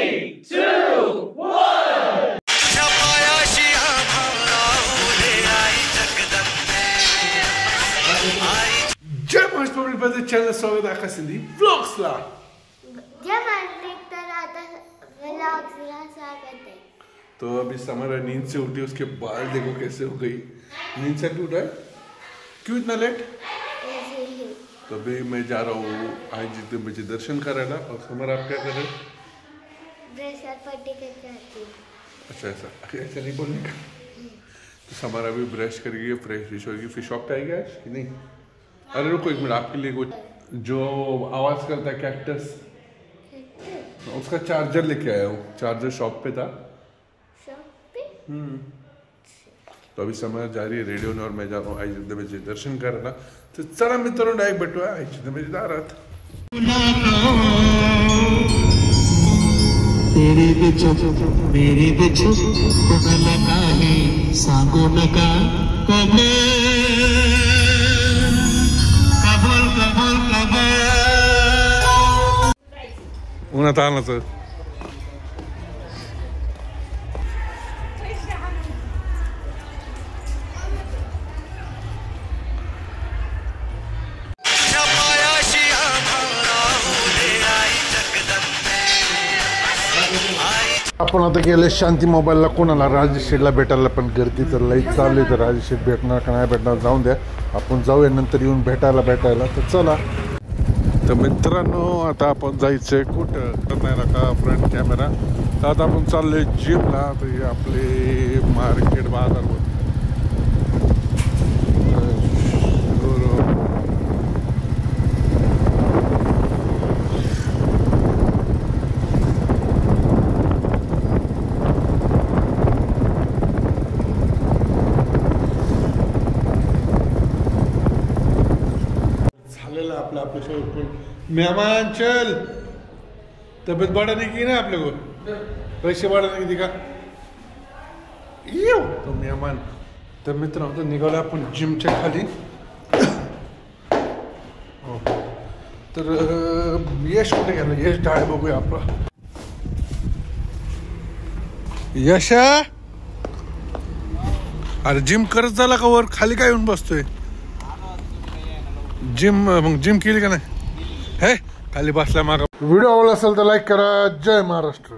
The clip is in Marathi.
3, 2, 1. जय महाराष्ट्र पब्लिक मध्ये चॅनल स्वागत आहे आकाश सिंधी व्लॉग्स ला। जय महाराष्ट्र तर आता व्लॉग्स ला स्वागत है। तो अभी समरा नींद से उठी, उसके बाल देखो कैसे हो गई। नींद से उठा है क्यों इतना लेट? तो अभी मैं जा रहा हूँ आज जितने बजे दर्शन कराना। और समर आप क्या कर रहे हैं? ब्रश और पट्टी करके आती हूँ। अच्छा ऐसा नहीं बोलने का। तो समर अभी ब्रश करेगी, फ्रेश विश होगी, फिर शॉप पे आएगी आज कि नहीं? अरे रुको एक मिनट, आपके लिए कुछ जो आवाज करता है कैक्टस, उसका चार्जर लेके आया हूँ। चार्जर शॉप पे था। तो अभी समय जा रही है रेडियो ने और मैं जा रहा हूँ आईजिंद बजे दर्शन करना। तो चला मित्रों डायरेक्ट बैठो आईजिंद बजे जा रहा था। तेरे बिचो मेरे बिचो लगा है सांगो लगा कबे कबल कबल कबल उन्हात आलं तर आपण आता गेले शांती मोबाईलला कोणाला राजेश शेठला भेटायला, पण गर्दी तर लई चालली। तर राजेश शेठ भेटणार का नाही भेटणार जाऊन द्या, आपण जाऊया नंतर येऊन भेटायला। तर चला। तर मित्रांनो आता आपण जायचंय कुठं नाही का फ्रंट कॅमेरा। तर आता आपण चाललोय जिमला। तर हे आपले मार्केट बाजार मेहमान चल, तबीयत बढ़ाने की ना आप लोगों, पैसे बढ़ाने की दिखा यो तो मेहमान। तर मित्रांनो निघालो आपण जिमच्या खाली। तर यश कुठे गेला? यश डाळ बघूया आपला। यश अरे जिम करत झाला का? वर खाली काय येऊन बसतोय? जिम केली का नाही? हे खाली बसला मागा। व्हिडिओ आवडला असेल तर लाईक करा। जय महाराष्ट्र।